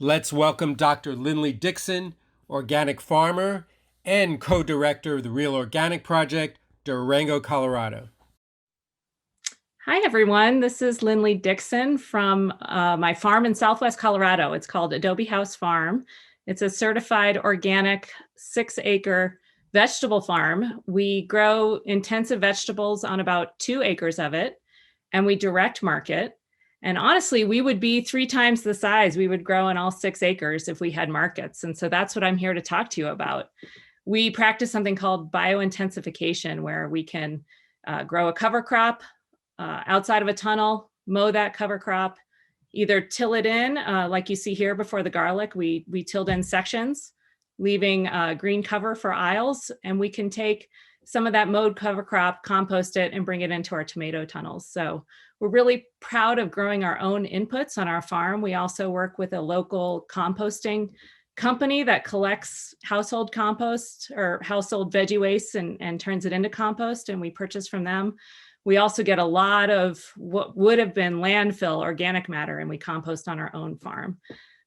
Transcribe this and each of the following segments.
Let's welcome Dr. Linley Dixon, organic farmer and co-director of the Real Organic Project, Durango, Colorado. Hi, everyone. This is Linley Dixon from my farm in Southwest Colorado. It's called Adobe House Farm. It's a certified organic 6-acre vegetable farm. We grow intensive vegetables on about 2 acres of it, and we direct market. And honestly, we would be 3 times the size we would grow on all 6 acres if we had markets. And so that's what I'm here to talk to you about. We practice something called biointensification, where we can grow a cover crop outside of a tunnel, mow that cover crop, either till it in, like you see here before the garlic, we tilled in sections, leaving green cover for aisles, and we can take some of that mowed cover crop, compost it, and bring it into our tomato tunnels. So we're really proud of growing our own inputs on our farm. We also work with a local composting company that collects household compost or household veggie waste and turns it into compost, and we purchase from them. We also get a lot of what would have been landfill organic matter, and we compost on our own farm.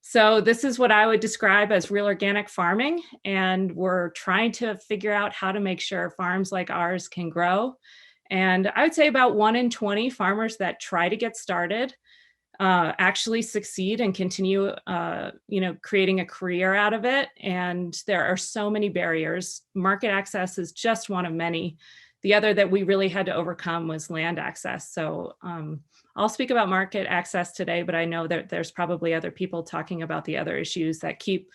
So this is what I would describe as real organic farming. And we're trying to figure out how to make sure farms like ours can grow. And I would say about 1 in 20 farmers that try to get started actually succeed and continue, creating a career out of it. And there are so many barriers. Market access is just one of many. The other that we really had to overcome was land access. So I'll speak about market access today, but I know that there's probably other people talking about the other issues that keep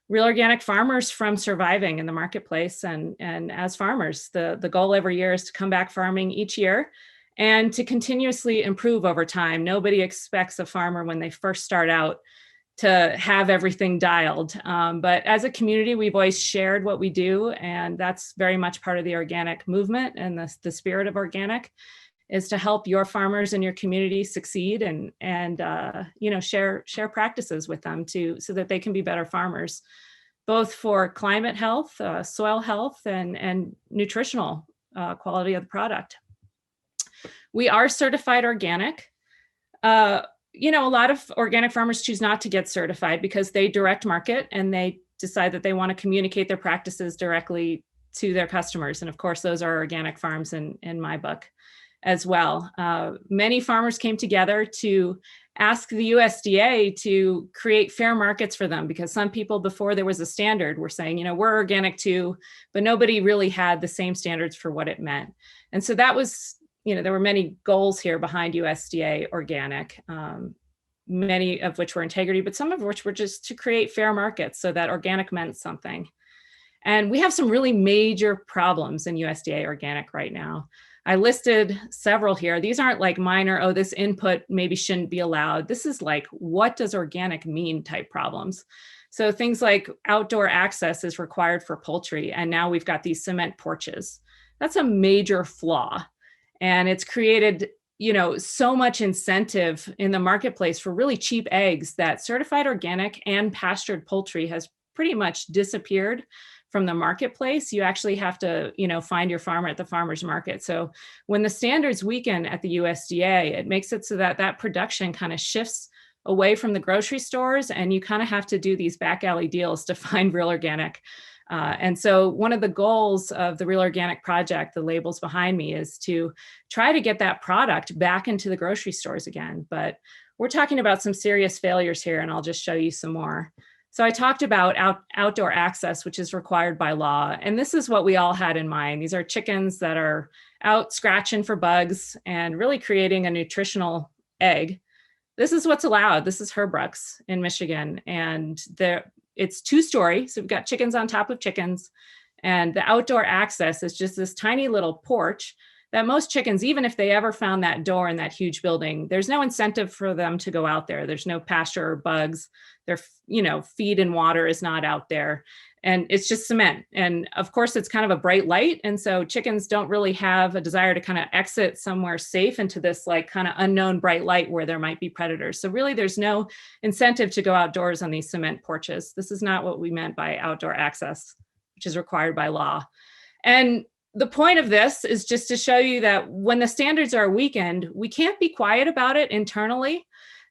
real organic farmers from surviving in the marketplace. And as farmers, the goal every year is to come back farming each year and to continuously improve over time. Nobody expects a farmer when they first start out to have everything dialed. But as a community, we've always shared what we do, and that's very much part of the organic movement. And the spirit of organic is to help your farmers in your community succeed and share practices with them so that they can be better farmers, both for climate health, soil health, and nutritional quality of the product. We are certified organic. A lot of organic farmers choose not to get certified because they direct market and they decide that they want to communicate their practices directly to their customers. And of course, those are organic farms in my book as well. Many farmers came together to ask the USDA to create fair markets for them, because some people, before there was a standard, were saying, we're organic too, but nobody really had the same standards for what it meant. And so that was, there were many goals here behind USDA organic, many of which were integrity, but some of which were just to create fair markets so that organic meant something. And we have some really major problems in USDA organic right now. I listed several here. These aren't like minor, this input maybe shouldn't be allowed. This is like, what does organic mean type problems? So things like outdoor access is required for poultry, and now we've got these cement porches. That's a major flaw. And it's created, so much incentive in the marketplace for really cheap eggs that certified organic and pastured poultry has pretty much disappeared from the marketplace. You actually have to, find your farmer at the farmer's market. So when the standards weaken at the USDA, it makes it so that that production kind of shifts away from the grocery stores, and you kind of have to do these back alley deals to find real organic. And so one of the goals of the Real Organic Project, the labels behind me, is to try to get that product back into the grocery stores again. But we're talking about some serious failures here, and I'll just show you some more. So I talked about outdoor access, which is required by law. And this is what we all had in mind. These are chickens that are out scratching for bugs and really creating a nutritional egg. This is what's allowed. This is Herbrucks in Michigan. And it's 2-story. So we've got chickens on top of chickens. And the outdoor access is just this tiny little porch that most chickens, even if they ever found that door in that huge building, there's no incentive for them to go out there. There's no pasture or bugs. Their, feed and water is not out there. And it's just cement. And of course, it's kind of a bright light. And so chickens don't really have a desire to kind of exit somewhere safe into this like kind of unknown bright light where there might be predators. So really, there's no incentive to go outdoors on these cement porches. This is not what we meant by outdoor access, which is required by law. And the point of this is just to show you that when the standards are weakened, we can't be quiet about it internally.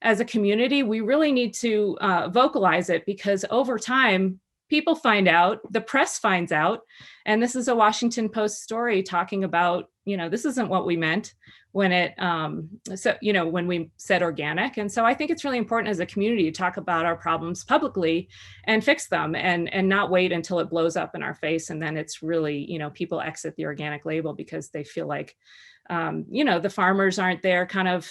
as a community, we really need to vocalize it, because over time, people find out, the press finds out, and this is a Washington Post story talking about, this isn't what we meant when when we said organic. And so I think it's really important as a community to talk about our problems publicly and fix them, and not wait until it blows up in our face. And then it's really, people exit the organic label because they feel like, the farmers aren't there kind of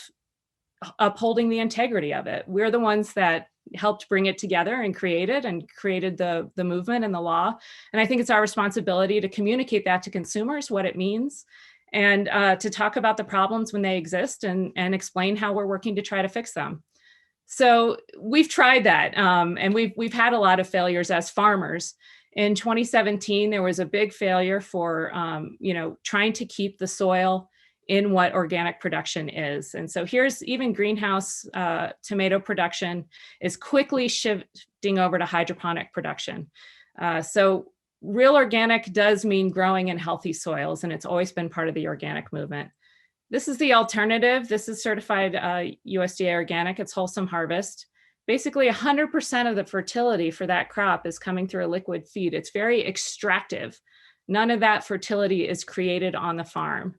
upholding the integrity of it. We're the ones that helped bring it together and created the movement and the law. And I think it's our responsibility to communicate that to consumers, what it means, and to talk about the problems when they exist, and explain how we're working to try to fix them. So we've tried that, and we've had a lot of failures as farmers. In 2017, there was a big failure for trying to keep the soil in what organic production is. And so here's even greenhouse tomato production is quickly shifting over to hydroponic production. So real organic does mean growing in healthy soils, and it's always been part of the organic movement. This is the alternative. This is certified USDA organic. It's Wholesome Harvest. Basically 100% of the fertility for that crop is coming through a liquid feed. It's very extractive. None of that fertility is created on the farm.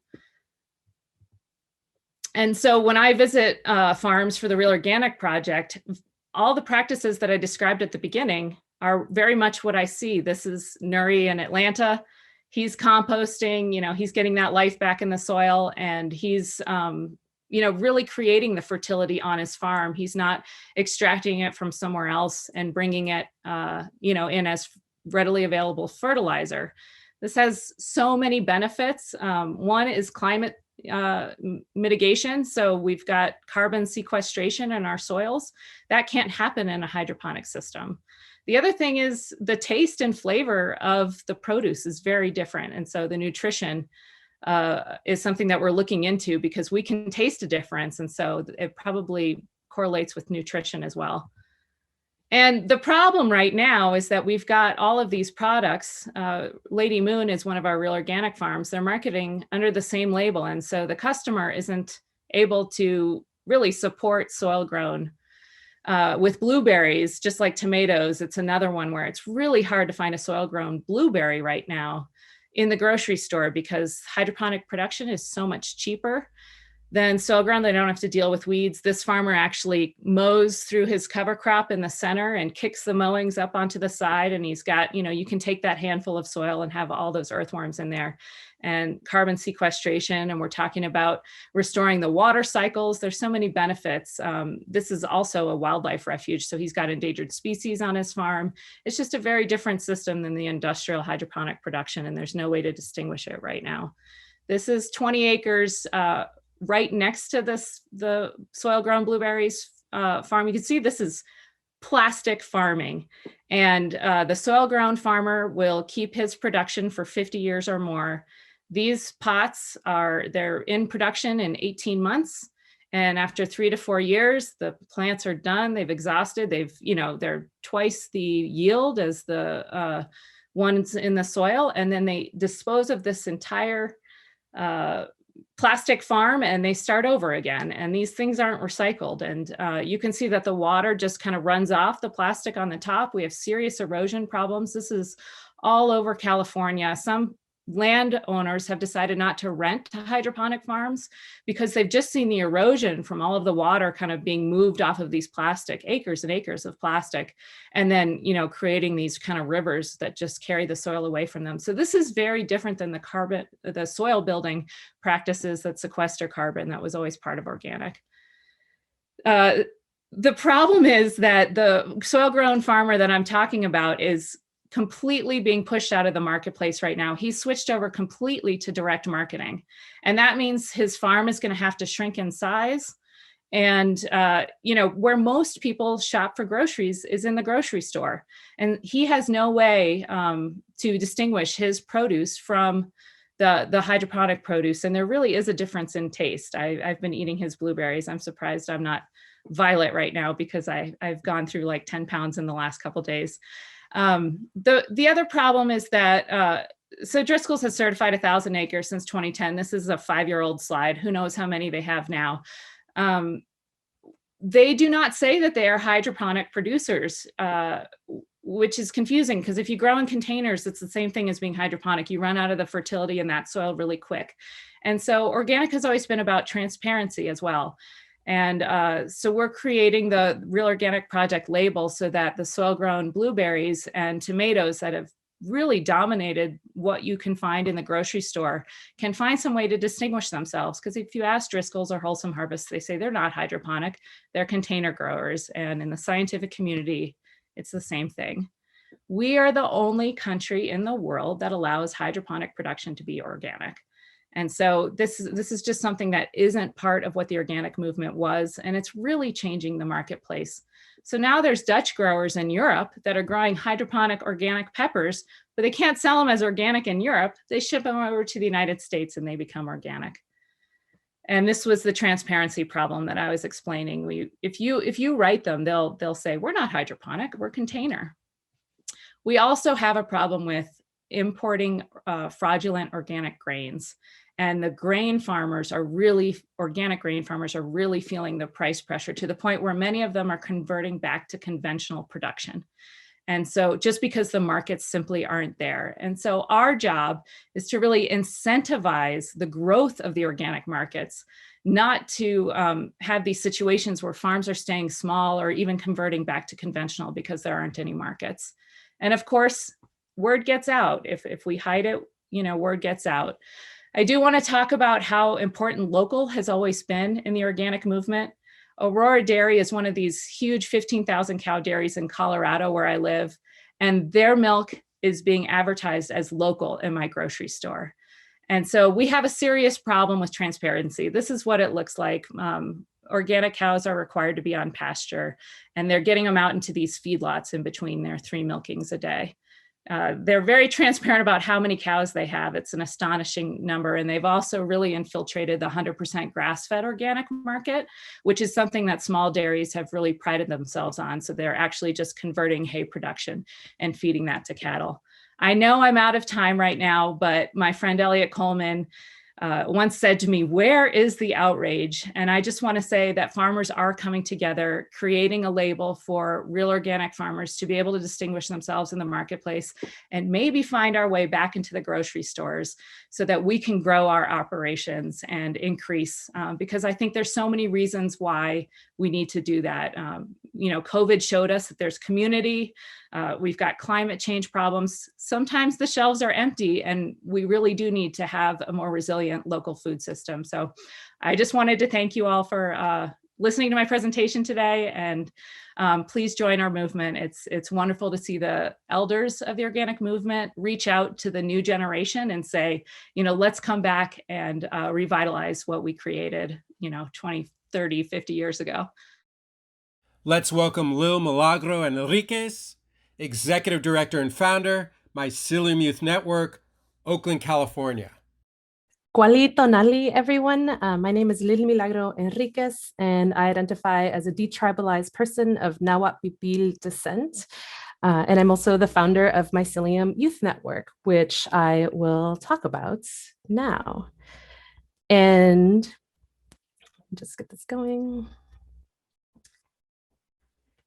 And so when I visit farms for the Real Organic Project, all the practices that I described at the beginning are very much what I see. This is Nuri in Atlanta. He's composting, he's getting that life back in the soil, and he's, really creating the fertility on his farm. He's not extracting it from somewhere else and bringing it, in as readily available fertilizer. This has so many benefits. One is climate mitigation. So we've got carbon sequestration in our soils. That can't happen in a hydroponic system. The other thing is the taste and flavor of the produce is very different. And so the nutrition is something that we're looking into, because we can taste a difference. And so it probably correlates with nutrition as well. And the problem right now is that we've got all of these products. Lady Moon is one of our Real Organic farms. They're marketing under the same label. And so the customer isn't able to really support soil grown. With blueberries, just like tomatoes, it's another one where it's really hard to find a soil grown blueberry right now in the grocery store, because hydroponic production is so much cheaper than soil grown. They don't have to deal with weeds. This farmer actually mows through his cover crop in the center and kicks the mowings up onto the side. And he's got, you can take that handful of soil and have all those earthworms in there, and carbon sequestration. And we're talking about restoring the water cycles. There's so many benefits. This is also a wildlife refuge. So he's got endangered species on his farm. It's just a very different system than the industrial hydroponic production. And there's no way to distinguish it right now. This is 20 acres, right next to the soil grown blueberries farm. You can see this is plastic farming, and the soil grown farmer will keep his production for 50 years or more. These pots they're in production in 18 months. And after 3 to 4 years, the plants are done. They've exhausted. They're twice the yield as the ones in the soil. And then they dispose of this entire plastic farm, and they start over again. And these things aren't recycled. And you can see that the water just kind of runs off the plastic on the top. We have serious erosion problems. This is all over California. Some landowners have decided not to rent hydroponic farms because they've just seen the erosion from all of the water kind of being moved off of these plastic, acres and acres of plastic, and then, creating these kind of rivers that just carry the soil away from them. So this is very different than the soil building practices that sequester carbon that was always part of organic. The problem is that the soil grown farmer that I'm talking about is completely being pushed out of the marketplace right now. He's switched over completely to direct marketing. And that means his farm is going to have to shrink in size. And, where most people shop for groceries is in the grocery store. And he has no way to distinguish his produce from the hydroponic produce. And there really is a difference in taste. I've been eating his blueberries. I'm surprised I'm not violet right now, because I've gone through like 10 pounds in the last couple of days. The other problem is that, so Driscoll's has certified 1,000 acres since 2010. This is a 5-year-old slide. Who knows how many they have now. they do not say that they are hydroponic producers, which is confusing because if you grow in containers, it's the same thing as being hydroponic. You run out of the fertility in that soil really quick. And so organic has always been about transparency as well. And so we're creating the Real Organic Project label so that the soil-grown blueberries and tomatoes that have really dominated what you can find in the grocery store can find some way to distinguish themselves. Because if you ask Driscoll's or Wholesome Harvest, they say they're not hydroponic, they're container growers. And in the scientific community, it's the same thing. We are the only country in the world that allows hydroponic production to be organic. And so this is just something that isn't part of what the organic movement was, and it's really changing the marketplace. So now there's Dutch growers in Europe that are growing hydroponic organic peppers, but they can't sell them as organic in Europe. They ship them over to the United States and they become organic. And this was the transparency problem that I was explaining. If you write them, they'll say, we're not hydroponic, we're container. We also have a problem with importing fraudulent organic grains. And the grain farmers are really, organic grain farmers are really feeling the price pressure to the point where many of them are converting back to conventional production. And so just because the markets simply aren't there. And so our job is to really incentivize the growth of the organic markets, not to have these situations where farms are staying small or even converting back to conventional because there aren't any markets. And of course, word gets out. If we hide it, word gets out. I do want to talk about how important local has always been in the organic movement. Aurora Dairy is one of these huge 15,000 cow dairies in Colorado where I live, and their milk is being advertised as local in my grocery store. And so we have a serious problem with transparency. This is what it looks like. Organic cows are required to be on pasture, and they're getting them out into these feedlots in between their 3 milkings a day. They're very transparent about how many cows they have. It's an astonishing number. And they've also really infiltrated the 100% grass-fed organic market, which is something that small dairies have really prided themselves on. So they're actually just converting hay production and feeding that to cattle. I know I'm out of time right now, but my friend Elliot Coleman once said to me, where is the outrage? And I just want to say that farmers are coming together, creating a label for real organic farmers to be able to distinguish themselves in the marketplace and maybe find our way back into the grocery stores so that we can grow our operations and increase, because I think there's so many reasons why we need to do that. COVID showed us that there's community. We've got climate change problems. Sometimes the shelves are empty and we really do need to have a more resilient local food system. So I just wanted to thank you all for listening to my presentation today, and please join our movement. It's wonderful to see the elders of the organic movement reach out to the new generation and say, let's come back and revitalize what we created, 20, 30, 50 years ago. Let's welcome Lil Milagro Henriquez, Executive Director and Founder, Mycelium Youth Network, Oakland, California. Kuali Tonali, everyone. My name is Lil Milagro Henriquez, and I identify as a detribalized person of Nahuatl Pipil descent. And I'm also the founder of Mycelium Youth Network, which I will talk about now. And just get this going.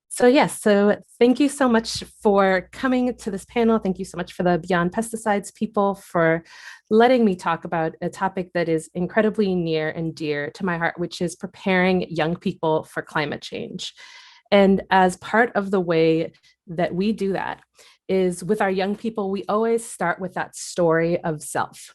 So thank you so much for coming to this panel. Thank you so much for the Beyond Pesticides people for letting me talk about a topic that is incredibly near and dear to my heart, which is preparing young people for climate change. And as part of the way that we do that is with our young people, we always start with that story of self.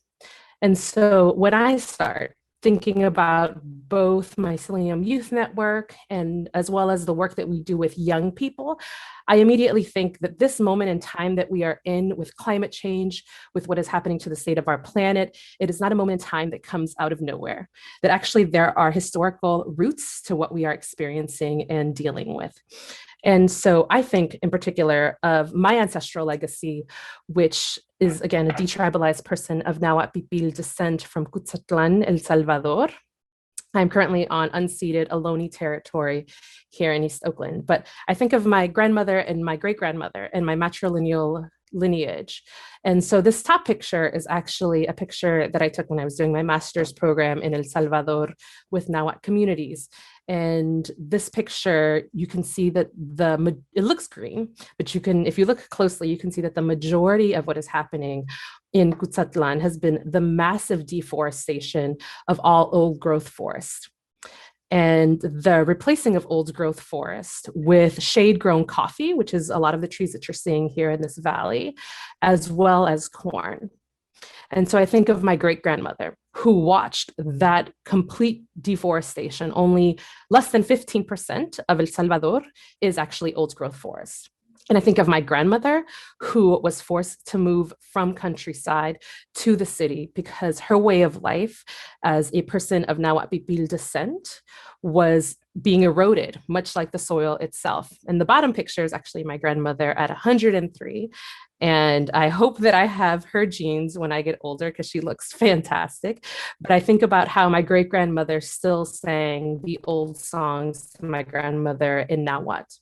And so when I start thinking about both Mycelium Youth Network and as well as the work that we do with young people, I immediately think that this moment in time that we are in with climate change, with what is happening to the state of our planet, it is not a moment in time that comes out of nowhere, that actually there are historical roots to what we are experiencing and dealing with. And so I think in particular of my ancestral legacy, which is again a detribalized person of Nahuatl Pipil descent from Cutzatlan, El Salvador. I'm currently on unceded Ohlone territory here in East Oakland. But I think of my grandmother and my great-grandmother and my matrilineal lineage. And so this top picture is actually a picture that I took when I was doing my master's program in El Salvador with Nahuatl communities. And this picture, you can see that it looks green, but if you look closely, you can see that the majority of what is happening in Cutzatlan has been the massive deforestation of all old growth forest. And the replacing of old growth forest with shade grown coffee, which is a lot of the trees that you're seeing here in this valley, as well as corn. And so I think of my great grandmother who watched that complete deforestation. Only less than 15% of El Salvador is actually old growth forest. And I think of my grandmother who was forced to move from countryside to the city because her way of life as a person of Nahuatl Pipil descent was being eroded, much like the soil itself. And the bottom picture is actually my grandmother at 103. And I hope that I have her genes when I get older because she looks fantastic. But I think about how my great grandmother still sang the old songs to my grandmother in Nahuatl,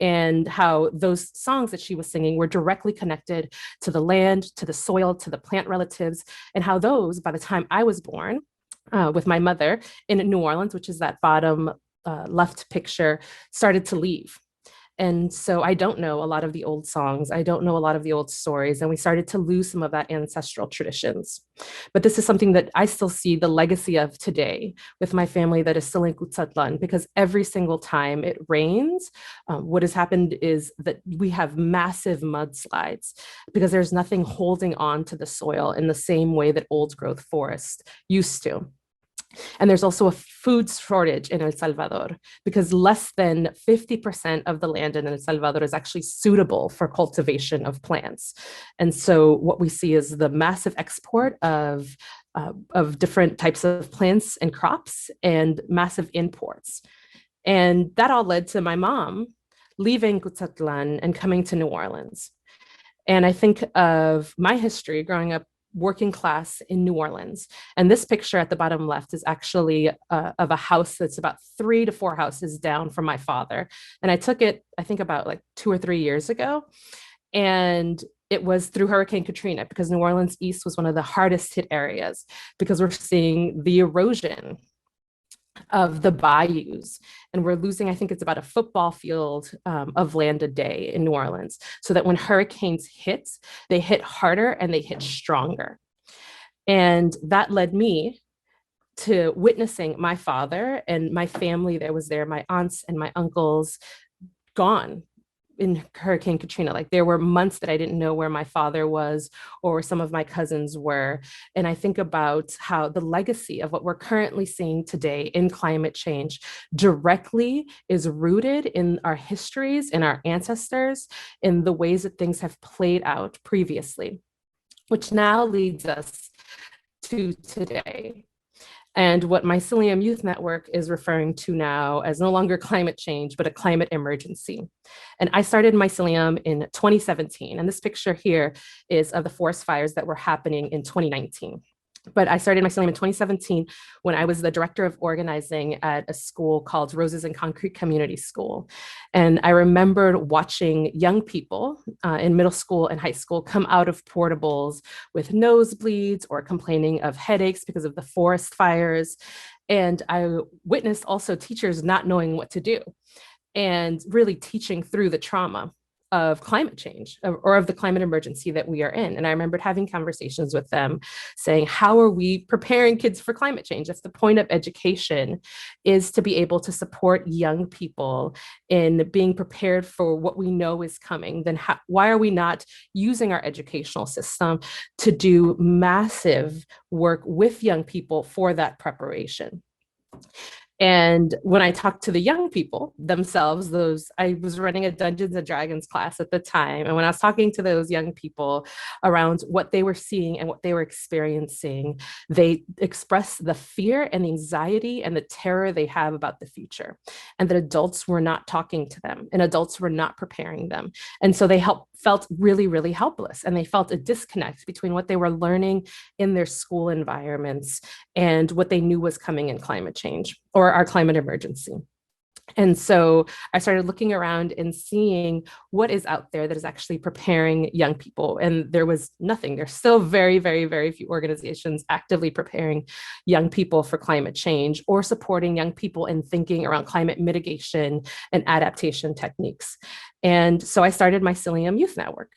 and how those songs that she was singing were directly connected to the land, to the soil, to the plant relatives, and how those, by the time I was born, with my mother in New Orleans, which is that bottom left picture, started to leave. And so I don't know a lot of the old songs. I don't know a lot of the old stories. And we started to lose some of that ancestral traditions. But this is something that I still see the legacy of today with my family that is still in Cutzatlan, because every single time it rains, what has happened is that we have massive mudslides because there's nothing holding on to the soil in the same way that old growth forest used to. And there's also a food shortage in El Salvador because less than 50% of the land in El Salvador is actually suitable for cultivation of plants. And so what we see is the massive export of different types of plants and crops and massive imports. And that all led to my mom leaving Cutzatlan and coming to New Orleans. And I think of my history growing up working class in New Orleans. And this picture at the bottom left is actually of a house that's about 3 to 4 houses down from my father. And I took it, I think about like 2 or 3 years ago. And it was through Hurricane Katrina because New Orleans East was one of the hardest hit areas because we're seeing the erosion of the bayous. And we're losing, I think it's about a football field of land a day in New Orleans, so that when hurricanes hit, they hit harder and they hit stronger. And that led me to witnessing my father and my family that was there, my aunts and my uncles, gone in Hurricane Katrina. Like there were months that I didn't know where my father was or some of my cousins were. And I think about how the legacy of what we're currently seeing today in climate change directly is rooted in our histories, in our ancestors, in the ways that things have played out previously, which now leads us to today. And what Mycelium Youth Network is referring to now as no longer climate change, but a climate emergency. And I started Mycelium in 2017. And this picture here is of the forest fires that were happening in 2019. But I started Mycelium in 2017 when I was the director of organizing at a school called Roses and Concrete Community School. And I remembered watching young people in middle school and high school come out of portables with nosebleeds or complaining of headaches because of the forest fires. And I witnessed also teachers not knowing what to do and really teaching through the trauma of climate change or of the climate emergency that we are in. And I remembered having conversations with them saying, how are we preparing kids for climate change? That's the point of education, is to be able to support young people in being prepared for what we know is coming. Then why are we not using our educational system to do massive work with young people for that preparation? And when I talked to the young people themselves, I was running a Dungeons and Dragons class at the time. And when I was talking to those young people around what they were seeing and what they were experiencing, they expressed the fear and the anxiety and the terror they have about the future, and that adults were not talking to them and adults were not preparing them. And so they felt really, really helpless. And they felt a disconnect between what they were learning in their school environments and what they knew was coming in climate change or our climate emergency. And so I started looking around and seeing what is out there that is actually preparing young people. And there was nothing. There's still very, very, very few organizations actively preparing young people for climate change or supporting young people in thinking around climate mitigation and adaptation techniques. And so I started my Mycelium Youth Network.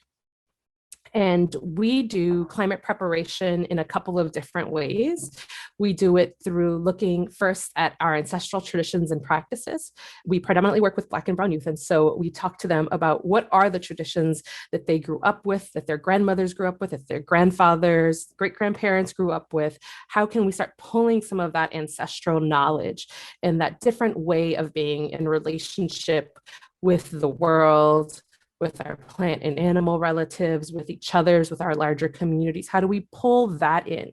And we do climate preparation in a couple of different ways. We do it through looking first at our ancestral traditions and practices. We predominantly work with Black and Brown youth. And so we talk to them about what are the traditions that they grew up with, that their grandmothers grew up with, that their grandfathers, great-grandparents grew up with. How can we start pulling some of that ancestral knowledge and that different way of being in relationship with the world, with our plant and animal relatives, with each other's, with our larger communities? How do we pull that in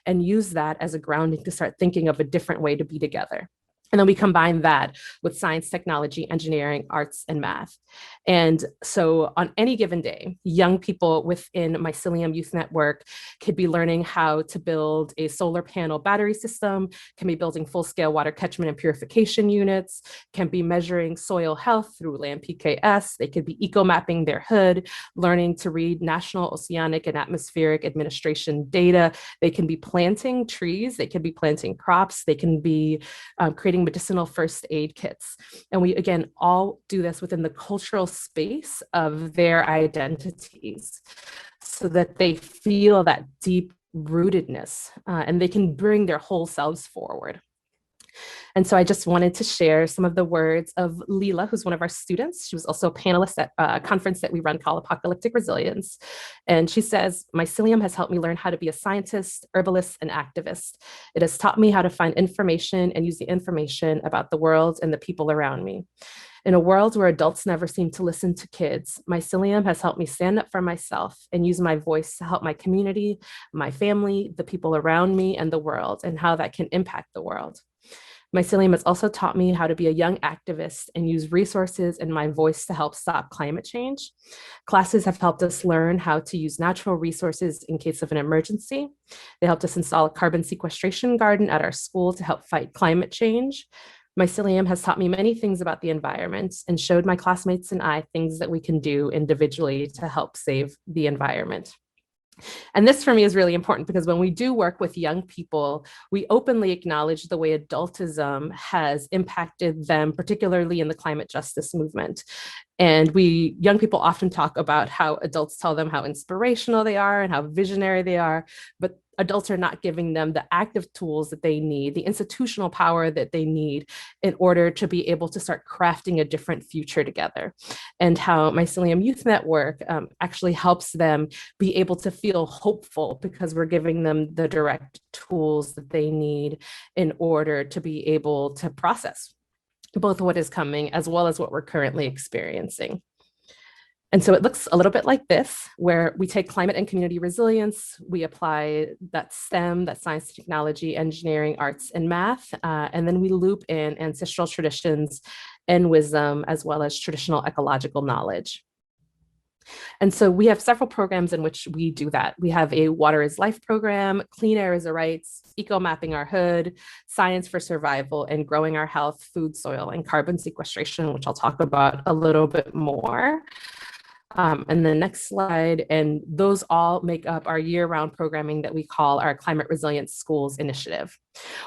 and use that as a grounding to start thinking of a different way to be together? And then we combine that with science, technology, engineering, arts, and math. And so on any given day, young people within Mycelium Youth Network could be learning how to build a solar panel battery system, can be building full-scale water catchment and purification units, can be measuring soil health through land PKS. They could be eco-mapping their hood, learning to read National Oceanic and Atmospheric Administration data. They can be planting trees. They can be planting crops. They can be creating medicinal first aid kits. And we, again, all do this within the cultural space of their identities so that they feel that deep rootedness and they can bring their whole selves forward. And so I just wanted to share some of the words of Leela, who's one of our students. She was also a panelist at a conference that we run called Apocalyptic Resilience. And she says, mycelium has helped me learn how to be a scientist, herbalist, and activist. It has taught me how to find information and use the information about the world and the people around me. In a world where adults never seem to listen to kids, mycelium has helped me stand up for myself and use my voice to help my community, my family, the people around me, and the world, and how that can impact the world. Mycelium has also taught me how to be a young activist and use resources and my voice to help stop climate change. Classes have helped us learn how to use natural resources in case of an emergency. They helped us install a carbon sequestration garden at our school to help fight climate change. Mycelium has taught me many things about the environment and showed my classmates and I things that we can do individually to help save the environment. And this for me is really important because when we do work with young people, we openly acknowledge the way adultism has impacted them, particularly in the climate justice movement. And young people often talk about how adults tell them how inspirational they are and how visionary they are, but adults are not giving them the active tools that they need, the institutional power that they need in order to be able to start crafting a different future together. And how Mycelium Youth Network actually helps them be able to feel hopeful because we're giving them the direct tools that they need in order to be able to process both what is coming as well as what we're currently experiencing. And so it looks a little bit like this, where we take climate and community resilience, we apply that STEM, that science, technology, engineering, arts, and math, and then we loop in ancestral traditions and wisdom, as well as traditional ecological knowledge. And so we have several programs in which we do that. We have a Water is Life program, Clean Air is a Rights, Eco Mapping Our Hood, Science for Survival, and Growing Our Health, Food, Soil, and Carbon Sequestration, which I'll talk about a little bit more. And the next slide, and those all make up our year-round programming that we call our Climate Resilient Schools Initiative.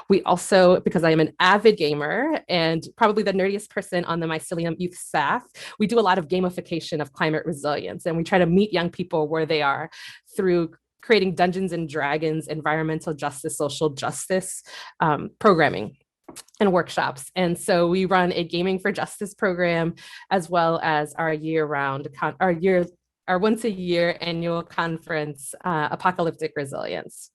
We also, because I am an avid gamer and probably the nerdiest person on the Mycelium Youth staff, we do a lot of gamification of climate resilience, and we try to meet young people where they are through creating Dungeons and Dragons, environmental justice, social justice programming and workshops. And so we run a Gaming for Justice program, as well as our year-round, our once-a-year annual conference, Apocalyptic Resilience.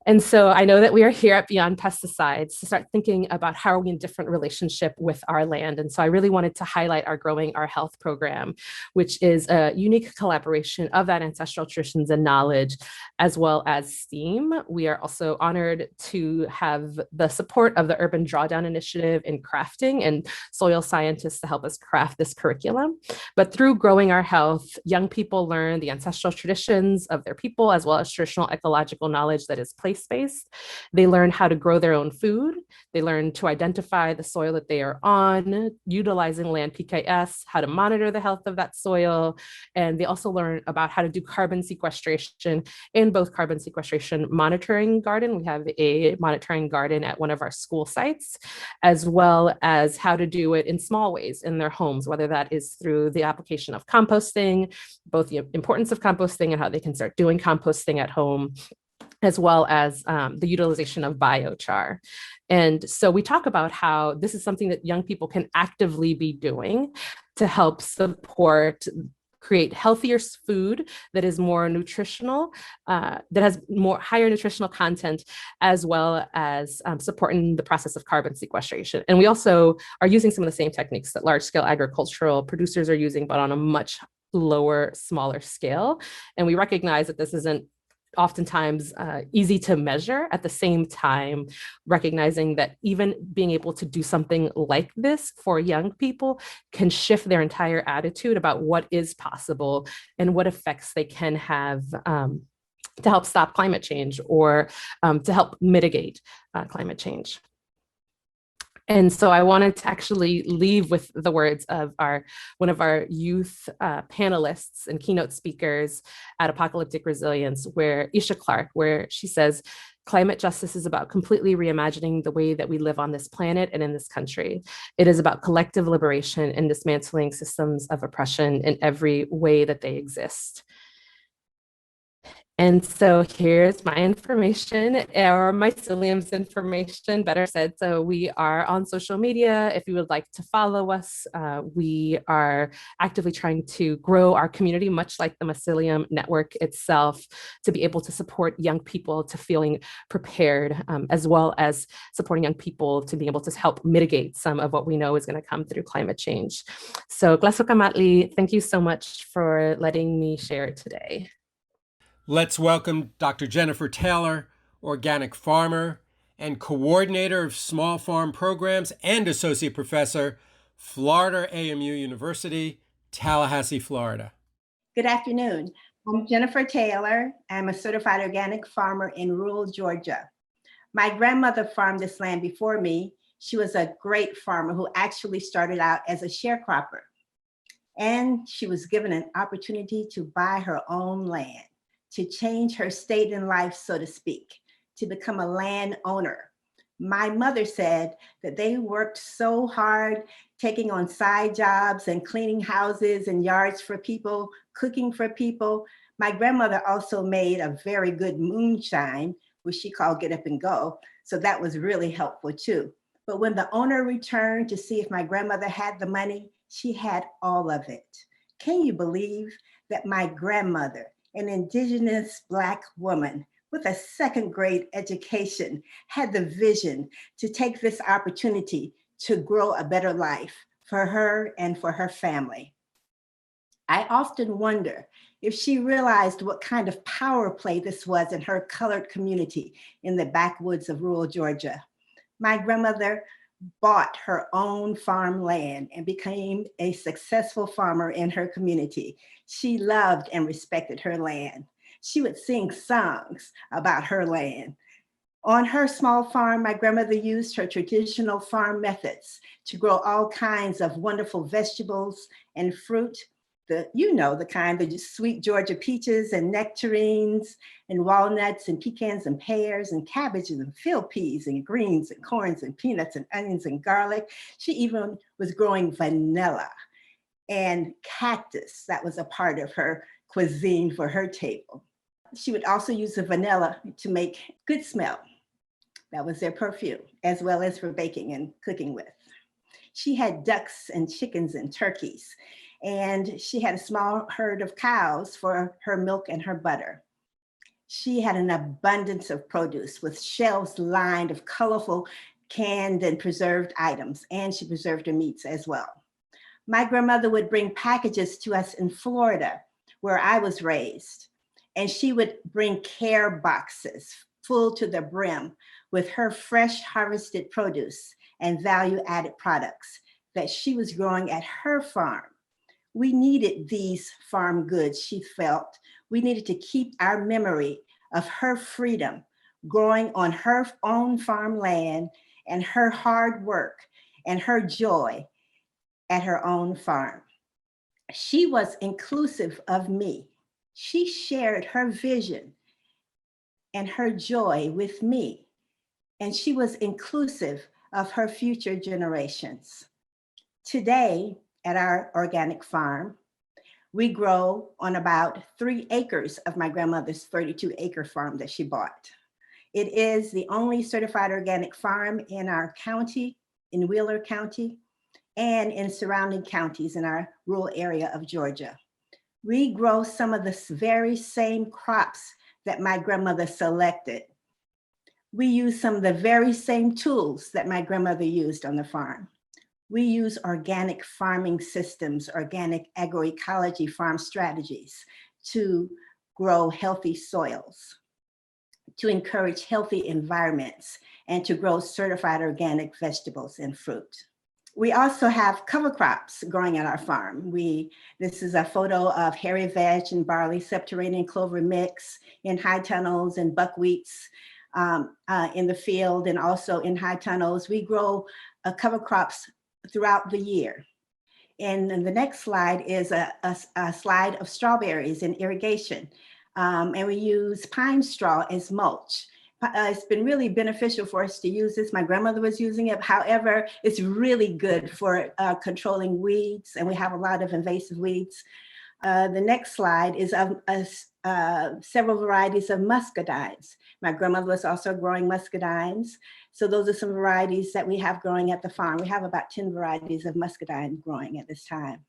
And so I know that we are here at Beyond Pesticides to start thinking about how are we in different relationship with our land. And so I really wanted to highlight our Growing Our Health program, which is a unique collaboration of that ancestral traditions and knowledge, as well as STEAM. We are also honored to have the support of the Urban Drawdown Initiative in crafting and soil scientists to help us craft this curriculum. But through Growing Our Health, young people learn the ancestral traditions of their people, as well as traditional ecological knowledge that is placed place-based. They learn how to grow their own food. They learn to identify the soil that they are on, utilizing land PKS, how to monitor the health of that soil. And they also learn about how to do carbon sequestration in both carbon sequestration monitoring garden. We have a monitoring garden at one of our school sites, as well as how to do it in small ways in their homes, whether that is through the application of composting, both the importance of composting and how they can start doing composting at home, as well as the utilization of biochar. And so we talk about how this is something that young people can actively be doing to help support, create healthier food that is more nutritional, that has more higher nutritional content, as well as supporting the process of carbon sequestration. And we also are using some of the same techniques that large scale agricultural producers are using, but on a much lower, smaller scale. And we recognize that this isn't oftentimes easy to measure. At the same time, recognizing that even being able to do something like this for young people can shift their entire attitude about what is possible and what effects they can have to help stop climate change or to help mitigate climate change. And so I wanted to actually leave with the words of one of our youth panelists and keynote speakers at Apocalyptic Resilience, where Isha Clark, where she says, climate justice is about completely reimagining the way that we live on this planet and in this country. It is about collective liberation and dismantling systems of oppression in every way that they exist. And so here's my information, or my Mycelium's information, better said. So we are on social media. If you would like to follow us, we are actively trying to grow our community, much like the Mycelium network itself, to be able to support young people to feeling prepared, as well as supporting young people to be able to help mitigate some of what we know is going to come through climate change. So Glaso Kamatli, thank you so much for letting me share today. Let's welcome Dr. Jennifer Taylor, organic farmer and coordinator of small farm programs and associate professor, Florida AMU University, Tallahassee, Florida. Good afternoon. I'm Jennifer Taylor. I'm a certified organic farmer in rural Georgia. My grandmother farmed this land before me. She was a great farmer who actually started out as a sharecropper. And she was given an opportunity to buy her own land, to change her state in life, so to speak, to become a landowner. My mother said that they worked so hard, taking on side jobs and cleaning houses and yards for people, cooking for people. My grandmother also made a very good moonshine, which she called Get Up and Go. So that was really helpful too. But when the owner returned to see if my grandmother had the money, she had all of it. Can you believe that my grandmother, an indigenous Black woman with a second grade education, had the vision to take this opportunity to grow a better life for her and for her family? I often wonder if she realized what kind of power play this was in her colored community in the backwoods of rural Georgia. My grandmother bought her own farmland and became a successful farmer in her community. She loved and respected her land. She would sing songs about her land. On her small farm, my grandmother used her traditional farm methods to grow all kinds of wonderful vegetables and fruit. The kind, the sweet Georgia peaches and nectarines and walnuts and pecans and pears and cabbages and field peas and greens and corns and peanuts and onions and garlic. She even was growing vanilla and cactus. That was a part of her cuisine for her table. She would also use the vanilla to make good smell. That was their perfume, as well as for baking and cooking with. She had ducks and chickens and turkeys, and she had a small herd of cows for her milk and her butter. She had an abundance of produce with shelves lined of colorful canned and preserved items, and she preserved her meats as well. My grandmother would bring packages to us in Florida, where I was raised, and she would bring care boxes full to the brim with her fresh harvested produce and value-added products that she was growing at her farm. We needed these farm goods, she felt. We needed to keep our memory of her freedom growing on her own farmland and her hard work and her joy at her own farm. She was inclusive of me. She shared her vision and her joy with me, and she was inclusive of her future generations. Today, at our organic farm, we grow on about 3 acres of my grandmother's 32-acre farm that she bought. It is the only certified organic farm in our county, in Wheeler County, and in surrounding counties in our rural area of Georgia. We grow some of the very same crops that my grandmother selected. We use some of the very same tools that my grandmother used on the farm. We use organic farming systems, organic agroecology farm strategies to grow healthy soils, to encourage healthy environments, and to grow certified organic vegetables and fruit. We also have cover crops growing at our farm. This is a photo of hairy veg and barley, subterranean clover mix in high tunnels and buckwheats in the field, and also in high tunnels. We grow cover crops throughout the year. And the next slide is a slide of strawberries and irrigation. And we use pine straw as mulch. It's been really beneficial for us to use this. My grandmother was using it. However, it's really good for controlling weeds, and we have a lot of invasive weeds. The next slide is of several varieties of muscadines. My grandmother was also growing muscadines. So those are some varieties that we have growing at the farm. We have about 10 varieties of muscadine growing at this time.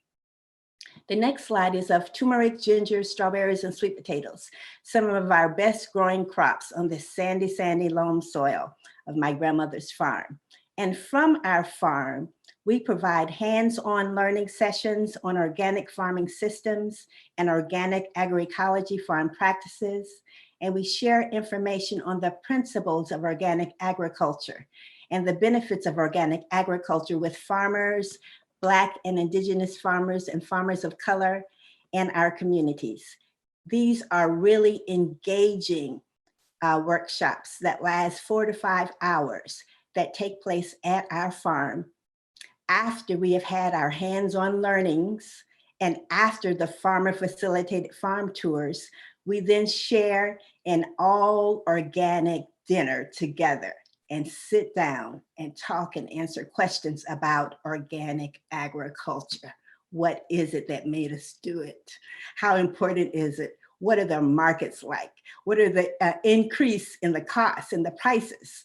The next slide is of turmeric, ginger, strawberries, and sweet potatoes, some of our best growing crops on this sandy, sandy loam soil of my grandmother's farm. And from our farm, we provide hands-on learning sessions on organic farming systems and organic agroecology farm practices. And we share information on the principles of organic agriculture and the benefits of organic agriculture with farmers, Black and Indigenous farmers and farmers of color, and our communities. These are really engaging workshops that last 4 to 5 hours that take place at our farm after we have had our hands-on learnings and after the farmer-facilitated farm tours. We then share an all organic dinner together and sit down and talk and answer questions about organic agriculture. What is it that made us do it? How important is it? What are the markets like? What are the increase in the costs and the prices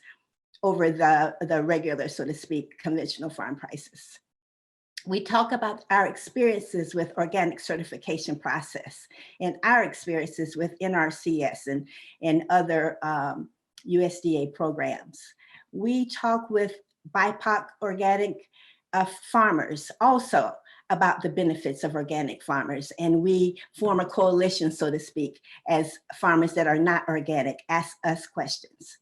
over the regular, so to speak, conventional farm prices? We talk about our experiences with organic certification process and our experiences with NRCS and other USDA programs. We talk with BIPOC organic farmers also about the benefits of organic farmers, and we form a coalition, so to speak, as farmers that are not organic ask us questions.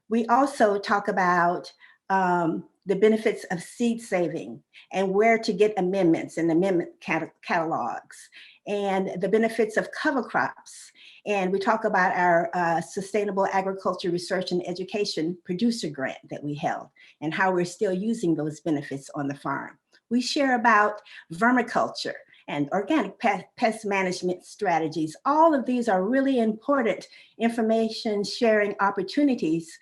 We also talk about the benefits of seed saving and where to get amendments and amendment catalogs, and the benefits of cover crops. And we talk about our Sustainable Agriculture Research and Education producer grant that we held and how we're still using those benefits on the farm. We share about vermiculture and organic pest management strategies. All of these are really important information sharing opportunities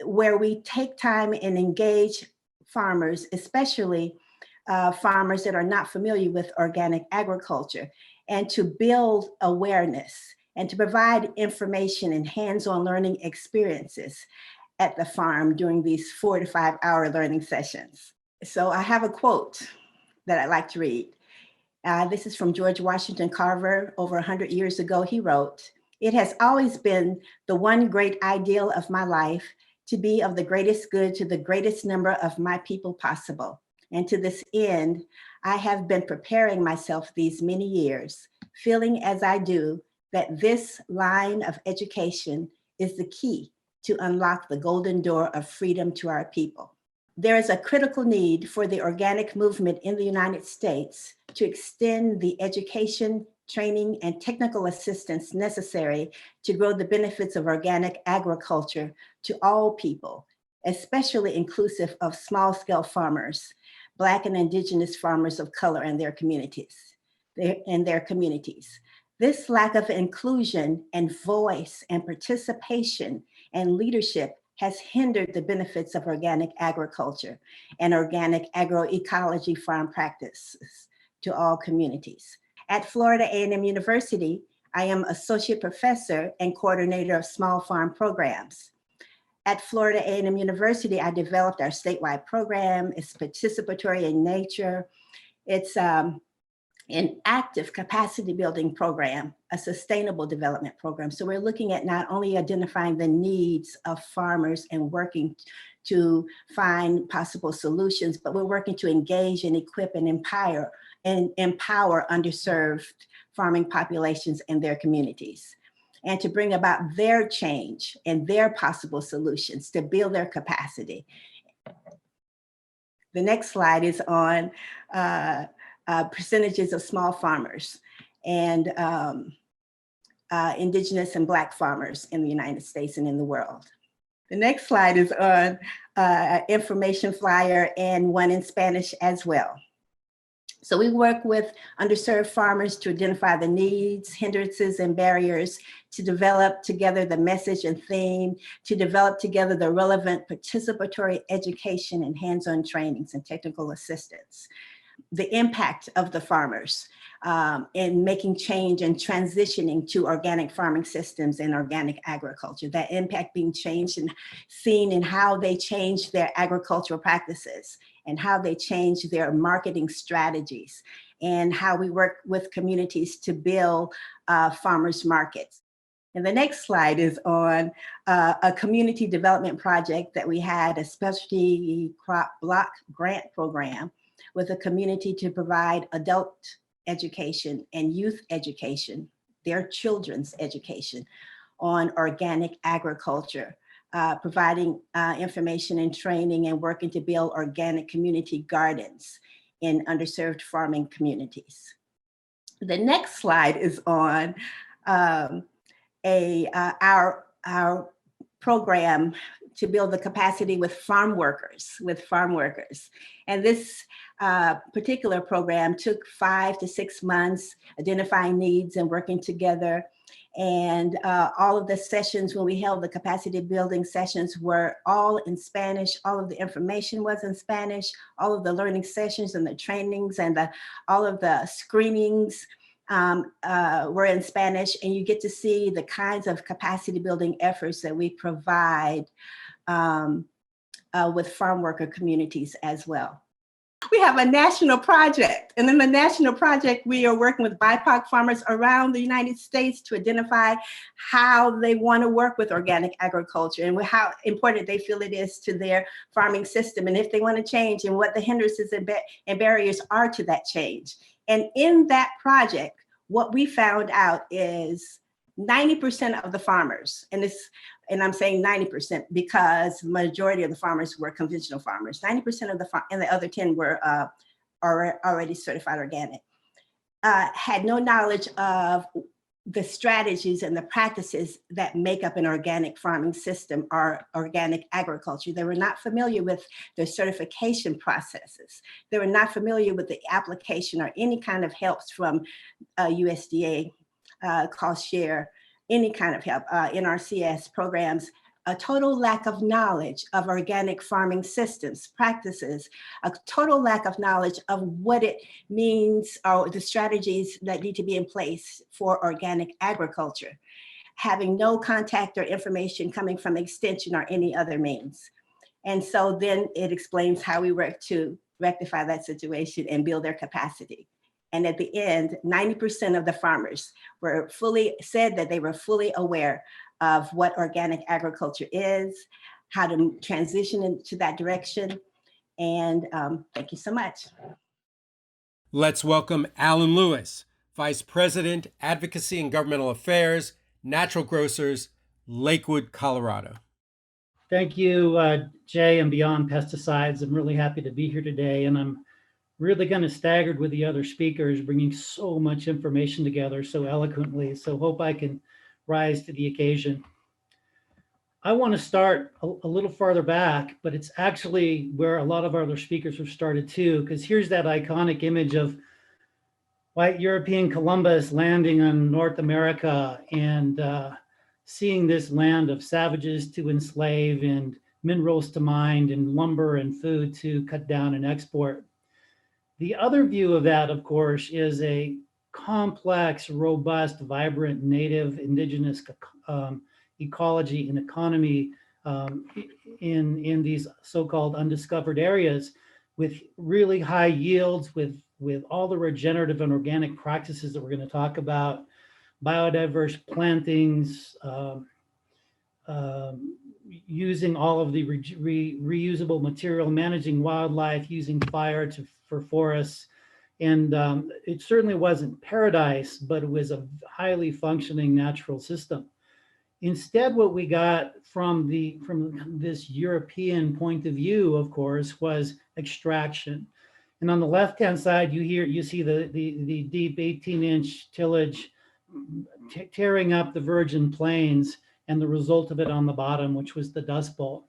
where we take time and engage farmers, especially farmers that are not familiar with organic agriculture, and to build awareness and to provide information and hands-on learning experiences at the farm during these 4 to 5 hour learning sessions. So I have a quote that I'd like to read. This is from George Washington Carver. Over 100 years ago, he wrote, "It has always been the one great ideal of my life to be of the greatest good to the greatest number of my people possible. And to this end, I have been preparing myself these many years, feeling as I do that this line of education is the key to unlock the golden door of freedom to our people." There is a critical need for the organic movement in the United States to extend the education training, and technical assistance necessary to grow the benefits of organic agriculture to all people, especially inclusive of small-scale farmers, Black and Indigenous farmers of color and their communities. This lack of inclusion and voice and participation and leadership has hindered the benefits of organic agriculture and organic agroecology farm practices to all communities. At Florida A&M University, I am associate professor and coordinator of small farm programs. At Florida A&M University, I developed our statewide program. It's participatory in nature. It's an active capacity building program, a sustainable development program. So we're looking at not only identifying the needs of farmers and working to find possible solutions, but we're working to engage and equip and empower underserved farming populations and their communities, and to bring about their change and their possible solutions to build their capacity. The next slide is on percentages of small farmers and Indigenous and Black farmers in the United States and in the world. The next slide is on information flyer and one in Spanish as well. So we work with underserved farmers to identify the needs, hindrances, and barriers, to develop together the message and theme, to develop together the relevant participatory education and hands-on trainings and technical assistance. The impact of the farmers in making change and transitioning to organic farming systems and organic agriculture, that impact being changed and seen in how they change their agricultural practices and how they change their marketing strategies and how we work with communities to build farmers markets. And the next slide is on a community development project that we had, a specialty crop block grant program with a community to provide adult education and youth education, their children's education on organic agriculture, providing information and training and working to build organic community gardens in underserved farming communities. The next slide is on our program to build the capacity with farm workers. And this particular program took 5 to 6 months, identifying needs and working together. And all of the sessions, when we held the capacity building sessions, were all in Spanish. All of the information was in Spanish. All of the learning sessions and the trainings and all of the screenings were in Spanish. And you get to see the kinds of capacity building efforts that we provide with farm worker communities as well. We have a national project, and in the national project, we are working with BIPOC farmers around the United States to identify how they want to work with organic agriculture and how important they feel it is to their farming system, and if they want to change, and what the hindrances and barriers are to that change. And in that project, what we found out is 90% of the farmers, and I'm saying 90% because the majority of the farmers were conventional farmers. 90% of and the other 10 were already certified organic, had no knowledge of the strategies and the practices that make up an organic farming system or organic agriculture. They were not familiar with the certification processes. They were not familiar with the application or any kind of helps from USDA, cost share, any kind of help, NRCS programs, a total lack of knowledge of organic farming systems, practices, a total lack of knowledge of what it means or the strategies that need to be in place for organic agriculture, having no contact or information coming from extension or any other means. And so then it explains how we work to rectify that situation and build their capacity. And at the end, 90% of the farmers said that they were fully aware of what organic agriculture is, how to transition into that direction. And thank you so much. Let's welcome Alan Lewis, Vice President, Advocacy and Governmental Affairs, Natural Grocers, Lakewood, Colorado. Thank you, Jay and Beyond Pesticides. I'm really happy to be here today, and I'm really kind of staggered with the other speakers, bringing so much information together so eloquently. So hope I can rise to the occasion. I want to start a little farther back, but it's actually where a lot of our other speakers have started too, because here's that iconic image of white European Columbus landing on North America and seeing this land of savages to enslave and minerals to mine and lumber and food to cut down and export. The other view of that, of course, is a complex, robust, vibrant, native, indigenous ecology and economy in these so-called undiscovered areas with really high yields, with all the regenerative and organic practices that we're going to talk about, biodiverse plantings, using all of the reusable material, managing wildlife, using fire for forests. And it certainly wasn't paradise, but it was a highly functioning natural system. Instead, what we got from this European point of view, of course, was extraction. And on the left-hand side, you see the deep 18-inch tillage tearing up the virgin plains, and the result of it on the bottom, which was the Dust Bowl.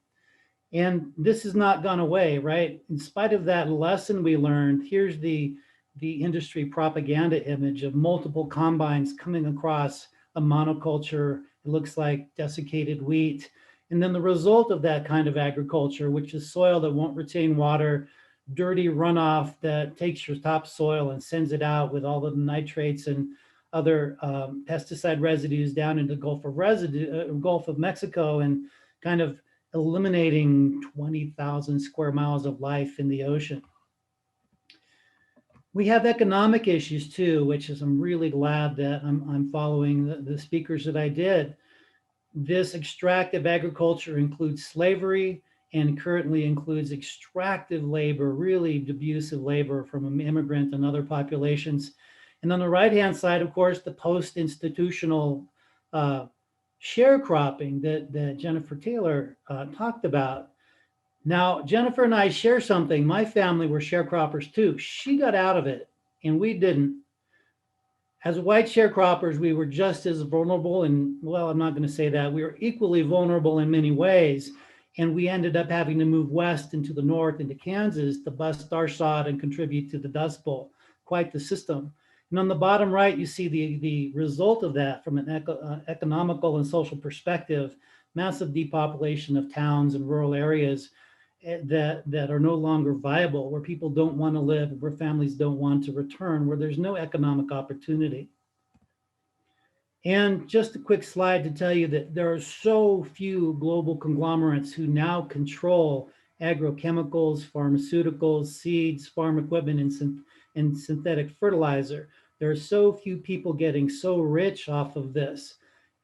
And this has not gone away, right? In spite of that lesson we learned, here's the industry propaganda image of multiple combines coming across a monoculture. It looks like desiccated wheat. And then the result of that kind of agriculture, which is soil that won't retain water, dirty runoff that takes your topsoil and sends it out with all the nitrates and other pesticide residues down into the Gulf of Mexico, and kind of eliminating 20,000 square miles of life in the ocean. We have economic issues too, which is I'm really glad that I'm following the speakers that I did. This extractive agriculture includes slavery and currently includes extractive labor, really abusive labor from immigrant and other populations. And on the right-hand side, of course, the post-institutional sharecropping that Jennifer Taylor talked about. Now, Jennifer and I share something. My family were sharecroppers too. She got out of it and we didn't. As white sharecroppers, we were just as vulnerable, and well, I'm not going to say that. We were equally vulnerable in many ways. And we ended up having to move west into the north, into Kansas, to bust our sod and contribute to the Dust Bowl. Quite the system. And on the bottom right, you see the result of that from an economical and social perspective, massive depopulation of towns and rural areas that are no longer viable, where people don't want to live, where families don't want to return, where there's no economic opportunity. And just a quick slide to tell you that there are so few global conglomerates who now control agrochemicals, pharmaceuticals, seeds, farm equipment, and synthetic fertilizer. There are so few people getting so rich off of this.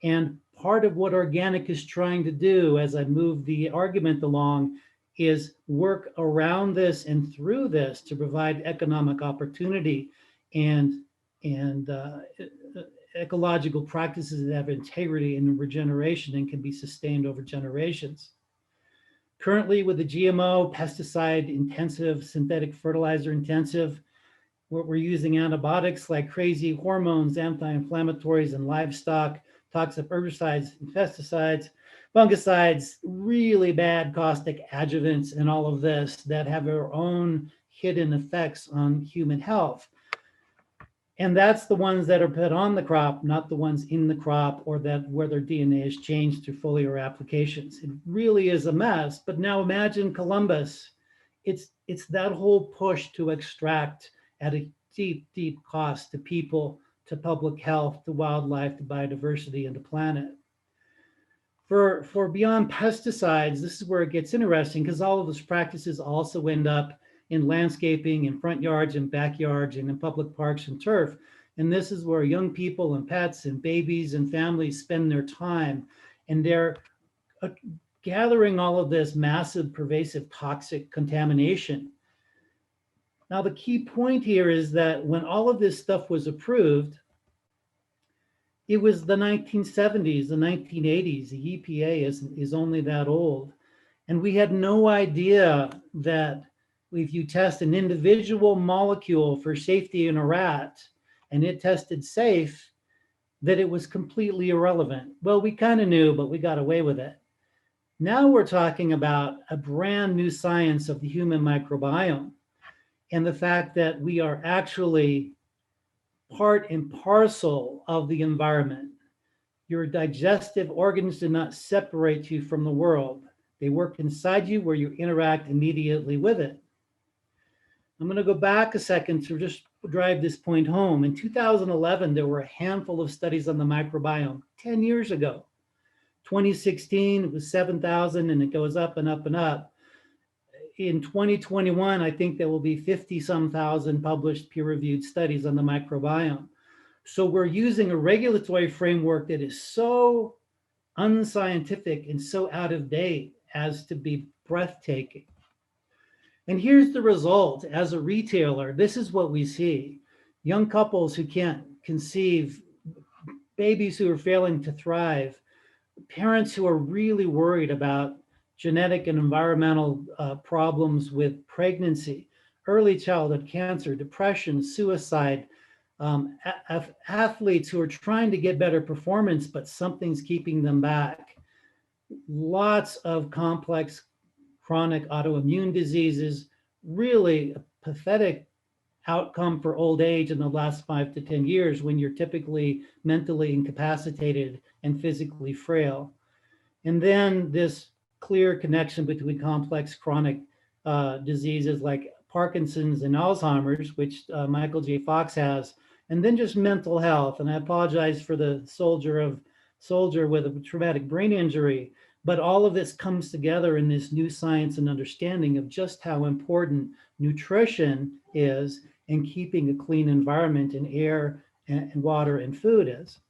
And part of what organic is trying to do, as I move the argument along, is work around this and through this to provide economic opportunity and ecological practices that have integrity and regeneration and can be sustained over generations. Currently, with the GMO, pesticide intensive, synthetic fertilizer intensive, we're using antibiotics like crazy, hormones, anti-inflammatories in livestock, toxic herbicides and pesticides, fungicides, really bad caustic adjuvants, and all of this that have their own hidden effects on human health. And that's the ones that are put on the crop, not the ones in the crop or that where their DNA is changed through foliar applications. It really is a mess. But now imagine Columbus. It's that whole push to extract at a deep, deep cost to people, to public health, to wildlife, to biodiversity, and the planet. For Beyond Pesticides, this is where it gets interesting, because all of those practices also end up in landscaping, in front yards and backyards, and in public parks and turf. And this is where young people and pets and babies and families spend their time. And they're gathering all of this massive, pervasive, toxic contamination. Now, the key point here is that when all of this stuff was approved, it was the 1970s, the 1980s. The EPA is only that old. And we had no idea that if you test an individual molecule for safety in a rat and it tested safe, that it was completely irrelevant. Well, we kind of knew, but we got away with it. Now we're talking about a brand new science of the human microbiome and the fact that we are actually part and parcel of the environment. Your digestive organs do not separate you from the world. They work inside you where you interact immediately with it. I'm going to go back a second to just drive this point home. In 2011, there were a handful of studies on the microbiome. 10 years ago. 2016, it was 7,000, and it goes up and up and up. In 2021, I think there will be 50-some thousand published peer-reviewed studies on the microbiome. So we're using a regulatory framework that is so unscientific and so out of date as to be breathtaking. And here's the result. As a retailer, this is what we see. Young couples who can't conceive, babies who are failing to thrive, parents who are really worried about genetic and environmental problems with pregnancy, early childhood cancer, depression, suicide, athletes who are trying to get better performance, but something's keeping them back. Lots of complex chronic autoimmune diseases, really a pathetic outcome for old age in the last 5 to 10 years when you're typically mentally incapacitated and physically frail. And then this clear connection between complex chronic diseases like Parkinson's and Alzheimer's, which Michael J. Fox has, and then just mental health. And I apologize for the soldier with a traumatic brain injury, but all of this comes together in this new science and understanding of just how important nutrition is in keeping a clean environment and air and water and food is.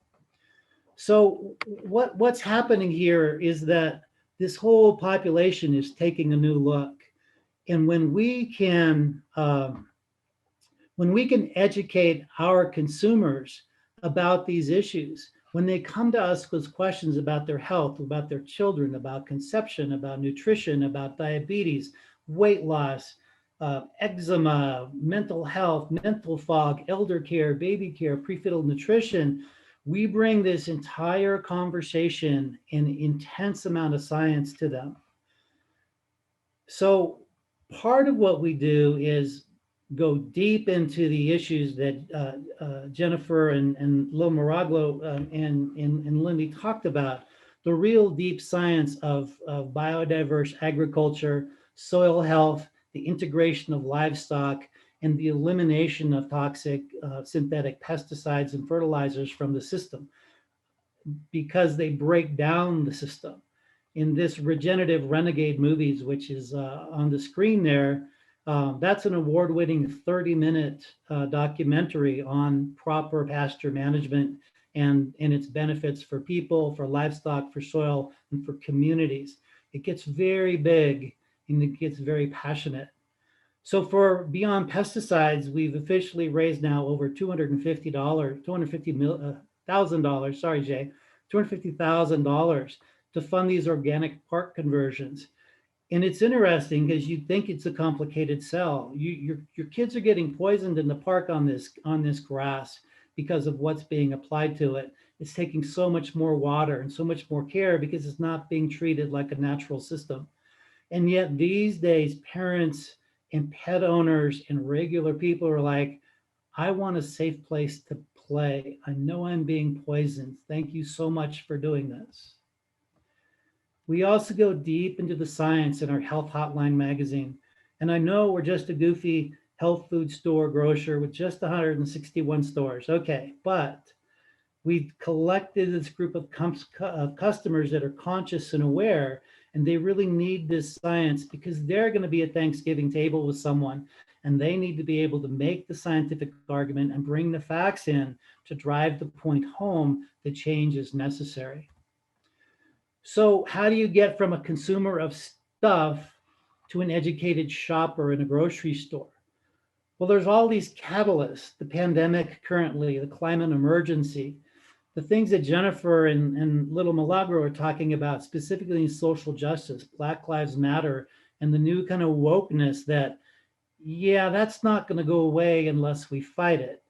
So what's happening here is that this whole population is taking a new look. And when we can educate our consumers about these issues, when they come to us with questions about their health, about their children, about conception, about nutrition, about diabetes, weight loss, eczema, mental health, mental fog, elder care, baby care, prenatal nutrition, we bring this entire conversation and intense amount of science to them. So part of what we do is go deep into the issues that Jennifer and Lil Milagro and Linley talked about, the real deep science of biodiverse agriculture, soil health, the integration of livestock, and the elimination of toxic synthetic pesticides and fertilizers from the system because they break down the system. In this Regenerative Renegade movies, which is on the screen there, that's an award-winning 30-minute documentary on proper pasture management and its benefits for people, for livestock, for soil, and for communities. It gets very big and it gets very passionate. So for Beyond Pesticides, we've officially raised now over $250,000, sorry, Jay, $250,000 to fund these organic park conversions. And it's interesting because you think it's a complicated sell. Your kids are getting poisoned in the park on this grass because of what's being applied to it. It's taking so much more water and so much more care because it's not being treated like a natural system. And yet these days, parents and pet owners and regular people are like, I want a safe place to play. I know I'm being poisoned. Thank you so much for doing this. We also go deep into the science in our Health Hotline magazine. And I know we're just a goofy health food store grocer with just 161 stores. Okay, but we've collected this group of customers that are conscious and aware, and they really need this science because they're going to be at Thanksgiving table with someone, and they need to be able to make the scientific argument and bring the facts in to drive the point home that change is necessary. So how do you get from a consumer of stuff to an educated shopper in a grocery store? Well, there's all these catalysts, the pandemic currently, the climate emergency, the things that Jennifer and Lil Milagro are talking about, specifically in social justice, Black Lives Matter, and the new kind of wokeness that yeah, that's not going to go away unless we fight it.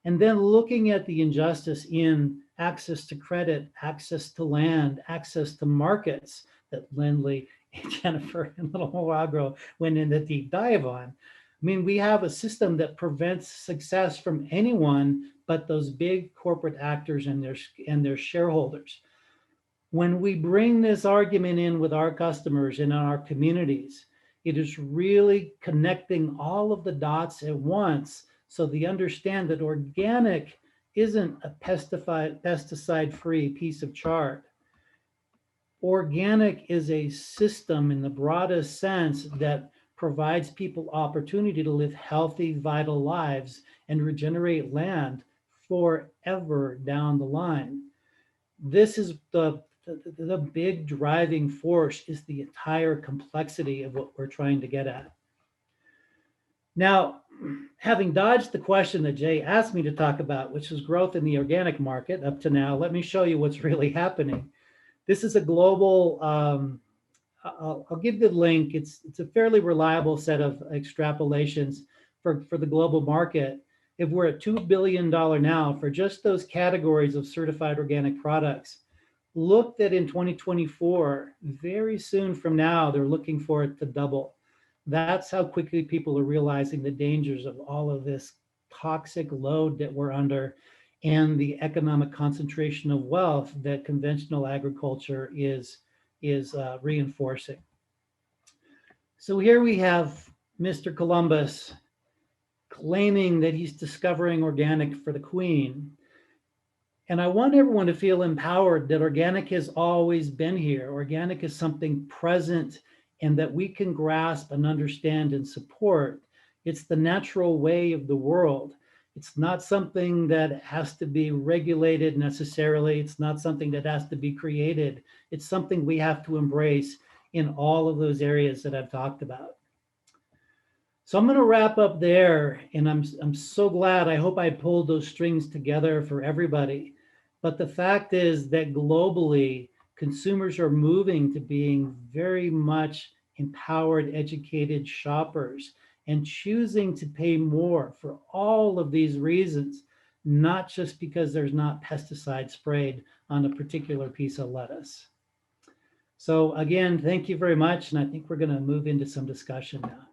And then looking at the injustice in access to credit, access to land, access to markets that Linley, Jennifer, and Lil Milagro went in a deep dive on. I mean, we have a system that prevents success from anyone but those big corporate actors and their shareholders. When we bring this argument in with our customers and in our communities, it is really connecting all of the dots at once so they understand that organic isn't a pesticide-free piece of chart. Organic is a system in the broadest sense that provides people opportunity to live healthy, vital lives and regenerate land forever down the line. This is the big driving force, is the entire complexity of what we're trying to get at. Now, having dodged the question that Jay asked me to talk about, which is growth in the organic market up to now, let me show you what's really happening. This is a global, I'll give the link. It's a fairly reliable set of extrapolations for the global market. If we're at $2 billion now for just those categories of certified organic products, look that in 2024, very soon from now, they're looking for it to double. That's how quickly people are realizing the dangers of all of this toxic load that we're under and the economic concentration of wealth that conventional agriculture is reinforcing. So here we have Mr. Columbus claiming that he's discovering organic for the Queen. And I want everyone to feel empowered that organic has always been here. Organic is something present and that we can grasp and understand and support. It's the natural way of the world. It's not something that has to be regulated necessarily. It's not something that has to be created. It's something we have to embrace in all of those areas that I've talked about. So I'm going to wrap up there, and I'm so glad. I hope I pulled those strings together for everybody. But the fact is that globally, consumers are moving to being very much empowered, educated shoppers and choosing to pay more for all of these reasons, not just because there's not pesticide sprayed on a particular piece of lettuce. So again, thank you very much. And I think we're going to move into some discussion now.